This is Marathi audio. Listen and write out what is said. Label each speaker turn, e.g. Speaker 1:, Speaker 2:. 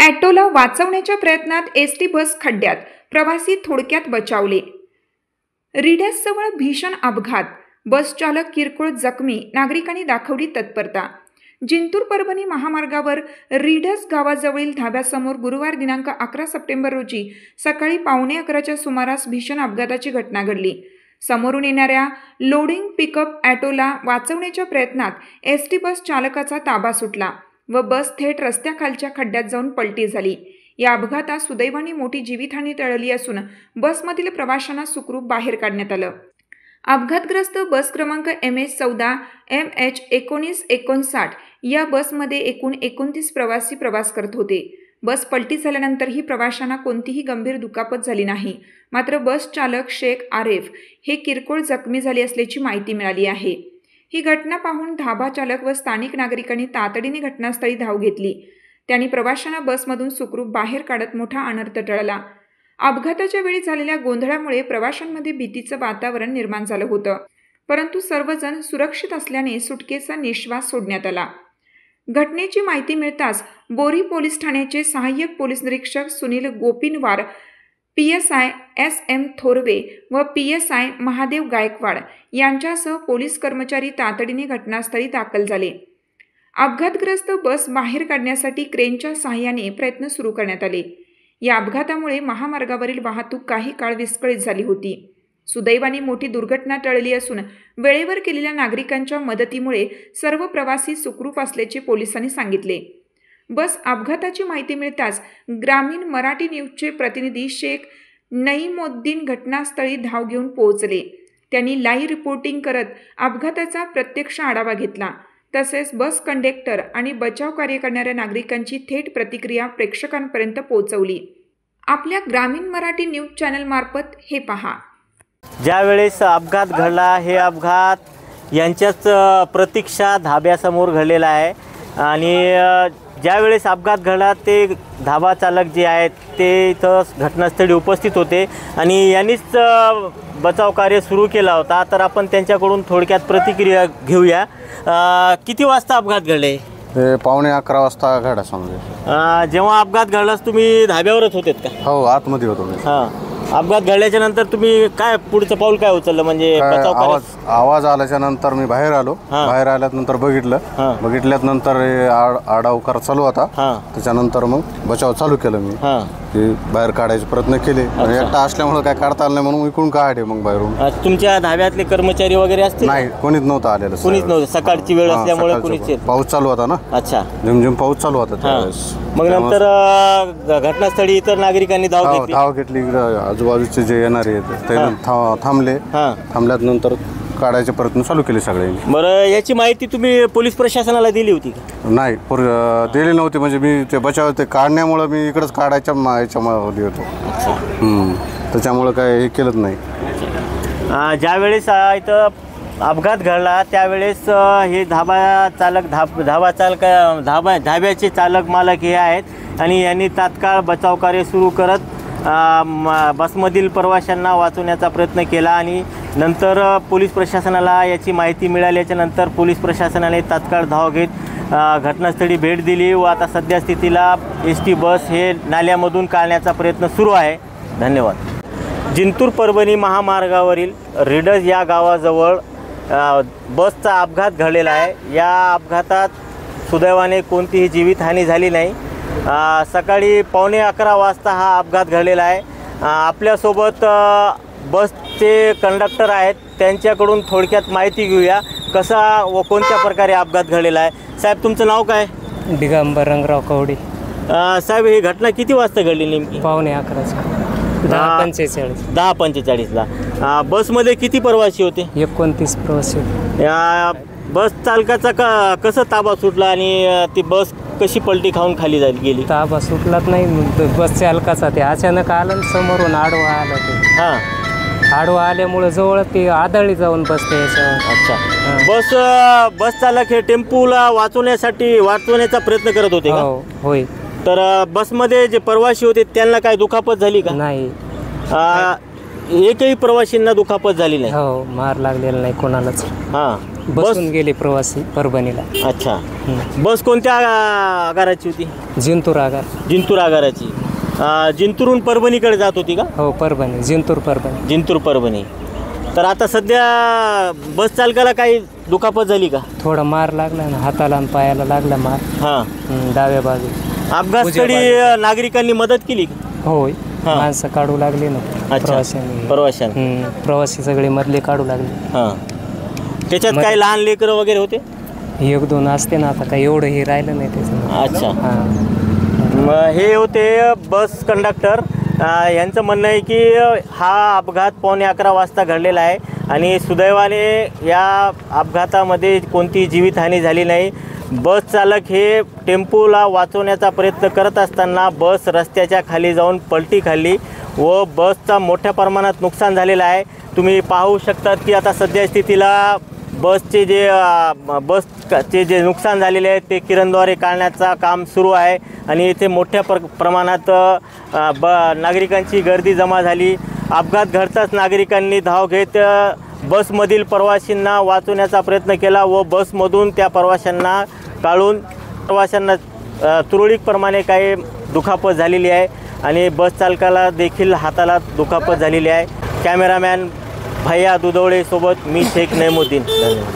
Speaker 1: ॲटोला वाचवण्याच्या प्रयत्नात एसटी बस खड्ड्यात, प्रवासी थोडक्यात बचावले। रिडसजवळ भीषण अपघात, बस चालक किरकोळ जखमी, नागरिकांनी दाखवली तत्परता। जिंतूर परभणी महामार्गावर रिडस गावाजवळील धाब्यासमोर गुरुवार दिनांक 11 सप्टेंबर रोजी सकाळी 11:15च्या सुमारास भीषण अपघाताची घटना घडली। समोरून येणाऱ्या लोडिंग पिकअप ॲटोला वाचवण्याच्या प्रयत्नात एसटी बस चालकाचा ताबा सुटला व बस थेट रस्त्याखालच्या खड्ड्यात जाऊन पलटी झाली। या अपघातात सुदैवाने मोठी जीवितहानी टळली असून बसमधील प्रवाशांना सुखरूप बाहेर काढण्यात आलं। अपघातग्रस्त बस क्रमांक MS14 MH 1959 या बसमध्ये एकूण 29 प्रवासी प्रवास करत होते। बस पलटी झाल्यानंतरही प्रवाशांना कोणतीही गंभीर दुखापत झाली नाही। मात्र बस चालक शेख आरेफ हे किरकोळ जखमी झाले असल्याची माहिती मिळाली आहे। ही घटना पाहून धाबा चालक व स्थानिक नागरिकांनी तातडीने घटनास्थळी धाव घेतली। त्यांनी प्रवाशांना बसमधून सुखरूप बाहेर काढत मोठा अनर्थ टळला। अपघाताच्या वेळी झालेल्या गोंधळामुळे प्रवाशांमध्ये भीतीचं वातावरण निर्माण झालं होतं, परंतु सर्वजण सुरक्षित असल्याने सुटकेचा निश्वास सोडण्यात आला। घटनेची माहिती मिळताच बोरी पोलीस ठाण्याचे सहाय्यक पोलीस निरीक्षक सुनील गोपिनवार, PSI SM थोरवे व PSI महादेव गायकवाड यांच्यासह पोलीस कर्मचारी तातडीने घटनास्थळी दाखल झाले। अपघातग्रस्त बस बाहेर काढण्यासाठी क्रेनच्या सहाय्याने प्रयत्न सुरू करण्यात आले। या अपघातामुळे महामार्गावरील वाहतूक काही काळ विस्कळीत झाली होती। सुदैवाने मोठी दुर्घटना टळली असून वेळेवर केलेल्या नागरिकांच्या मदतीमुळे सर्व प्रवासी सुखरूप असल्याचे पोलिसांनी सांगितले। बस अपघाताची माहिती मिळताच ग्रामीण मराठी न्यूजचे प्रतिनिधी शेख नईमुद्दीन घटनास्थळी धाव घेऊन पोहोचले। त्यांनी लाईव्ह रिपोर्टिंग करत अपघाताचा प्रत्यक्ष आढावा घेतला। तसेच बस कंडक्टर आणि बचाव कार्य करणाऱ्या नागरिकांची थेट प्रतिक्रिया प्रेक्षकांपर्यंत पोहोचवली। आपल्या ग्रामीण मराठी न्यूज चॅनल मार्फत हे पहा।
Speaker 2: ज्यावेळेस अपघात घडला, हे अपघात यांच्याच प्रतीक्षा धाब्यासमोर घडलेला आहे आणि ज्यावेळेस अपघात घडला ते धाबा चालक जे आहेत ते इथं घटनास्थळी उपस्थित होते आणि यांनीच बचाव कार्य सुरू केला होता। तर आपण त्यांच्याकडून थोडक्यात प्रतिक्रिया घेऊया। किती वाजता अपघात घडले?
Speaker 3: 11:15 वाजता घडला समजा।
Speaker 2: जेव्हा अपघात घडलास तुम्ही धाब्यावरच होतेत का?
Speaker 3: हो, आतमध्ये होतो मी।
Speaker 2: हां, अपघात घडल्याच्या नंतर तुम्ही काय पुढचं पाऊल काय उचललं? म्हणजे
Speaker 3: आवाज आल्याच्या नंतर मी बाहेर आलो। बाहेर आल्यानंतर बघितल्यानंतर आडाव कर चालू होता। त्याच्यानंतर मग बचाव चालू केलं मी, की बाहेर काढायचे प्रयत्न केले। एकटा असल्यामुळे काय काढता आलं नाही म्हणून इकडून काढले मग बाहेरून।
Speaker 2: तुमच्या धाब्यातले कर्मचारी वगैरे असतील?
Speaker 3: नाही, कोणीच नव्हतं आलेलं।
Speaker 2: कोणीच नव्हतं, सकाळची वेळ असल्यामुळे कोणीच।
Speaker 3: पाऊस चालू होता ना।
Speaker 2: अच्छा,
Speaker 3: झिमझिम पाऊस चालू होता त्यावेळेस।
Speaker 2: मग नंतर घटनास्थळी इतर नागरिकांनी धाव
Speaker 3: घेतली। आजूबाजूचे जे येणारे ते थांबले। थांबल्यानंतर काढायचे प्रयत्न चालू केले सगळ्यांनी।
Speaker 2: बरं, याची माहिती तुम्ही पोलीस प्रशासनाला दिली होती का?
Speaker 3: नाही, दिली नव्हती। म्हणजे मी ते बचाव ते काढण्यामुळे मी इकडंच काढायच्या याच्यामध्ये होतो। त्याच्यामुळं काय हे केलंच नाही।
Speaker 2: ज्यावेळेस इथं अपघात घडला त्यावेळेस हे धाब्याचे चालक मालक हे आहेत आणि यांनी तात्काळ बचाव कार्य सुरू करत बसमधील प्रवाशांना वाचवण्याचा प्रयत्न केला आणि नंतर पोलीस प्रशासनाला याची माहिती मिळाल्याच्या नंतर पोलीस प्रशासनाने तात्काळ धाव घेत घटनास्थळी भेट दिली व आता सध्या स्थितीला ST बस हे नाल्यामधून काढण्याचा प्रयत्न सुरू आहे। धन्यवाद। जिंतूर परभणी महामार्गावरील रिडस या गावाजवळ बसचा अपघात घडलेला आहे। या अपघातात सुदैवाने कोणतीही जीवितहानी झाली नाही। सकाळी 11:15 वाजता हा अपघात घडलेला आहे। आपल्यासोबत बसचे कंडक्टर आहेत, त्यांच्याकडून थोडक्यात माहिती घेऊया कसा व कोणत्या प्रकारे अपघात घडलेला आहे। साहेब, तुमचं नाव काय?
Speaker 4: दिगंबर रंगराव कवडी।
Speaker 2: साहेब, ही घटना किती वाजता घडली नेमकी?
Speaker 4: 11:15
Speaker 2: 10:45ला। बसमध्ये किती प्रवासी होते?
Speaker 4: 29 प्रवासी होते।
Speaker 2: बस चालकाचा कसं ताबा सुटला आणि ती बस कशी पलटी खाऊन खाली गेली?
Speaker 4: ताबा सुटलाच नाही बस चालकाचा। ते अचानक आलं समोरून आडवा आलं ते। आडवा आल्यामुळे जवळ ते आदळी जाऊन बसते याच्यावर।
Speaker 2: अच्छा, बस चालक हे टेम्पूला वाचवण्याचा प्रयत्न करत होते का?
Speaker 4: होय।
Speaker 2: तर बसमध्ये जे प्रवासी होते त्यांना काय दुखापत झाली का?
Speaker 4: नाही,
Speaker 2: एकही प्रवाशींना दुखापत झाली नाही?
Speaker 4: हो, मार लागलेला नाही कोणालाच। बसून गेले प्रवासी परभणीला.
Speaker 2: अच्छा. बस कोणत्या आगाराची होती?
Speaker 4: जिंतूर आगार.
Speaker 2: जिंतूर आगाराची. जिंतूरहून परभणीकडे जात होती का?
Speaker 4: हो, परभणी, जिंतूर परभणी.
Speaker 2: जिंतूर परभणी. तर आता सध्या बस चालकाला काही दुखापत झाली का?
Speaker 4: थोडा मार लागला ना, हाताला आणि पायाला लागला मार.
Speaker 2: हां.
Speaker 4: डाव्या बाजू.
Speaker 2: अपघातस्थळी नागरिकांनी मदत केली?
Speaker 4: होय, माणसं काढू लागली ना.
Speaker 2: प्रवाशांनी.
Speaker 4: प्रवासी सगळे मधले काढू लागले.
Speaker 2: हां. त्याच्यात काही लहान लेकरं वगैरे होते?
Speaker 4: 1-2 असते ना, आता काही एवढं हे राहिलं नाही त्याचं.
Speaker 2: अच्छा.
Speaker 4: हां.
Speaker 2: हे होते बस कंडक्टर. यांचं म्हणणं आहे की हा अपघात 11:15 वाजता घडलेला आहे आणि सुदैवाने या अपघातामध्ये कोणती जीवितहानी झाली नाही. बस चालक हे टेम्पोला वाचवण्याचा प्रयत्न करत असताना बस रस्त्याच्या खाली जाऊन पलटी खाल्ली व बसचा मोठ्या प्रमाणात नुकसान झालेलं आहे. तुम्ही पाहू शकतात की आता सध्या स्थितीला बसचे जे नुकसान झालेले आहे ते किरणद्वारे काढण्याचा काम सुरू आहे आणि इथे मोठ्या प्रमाणात नागरिकांची गर्दी जमा झाली. अपघात घडताच नागरिकांनी धाव घेत बसमधील प्रवाशांना वाचवण्याचा प्रयत्न केला व बसमधून त्या प्रवाशांना काढून प्रवाशांना तुरळक प्रमाणे काही दुखापत झालेली आहे आणि बस चालकाला देखील हाताला दुखापत झालेली आहे. कॅमेरामॅन भैया दुधवळे सोबत मी शेख नैमुद्दीन. धन्यवाद.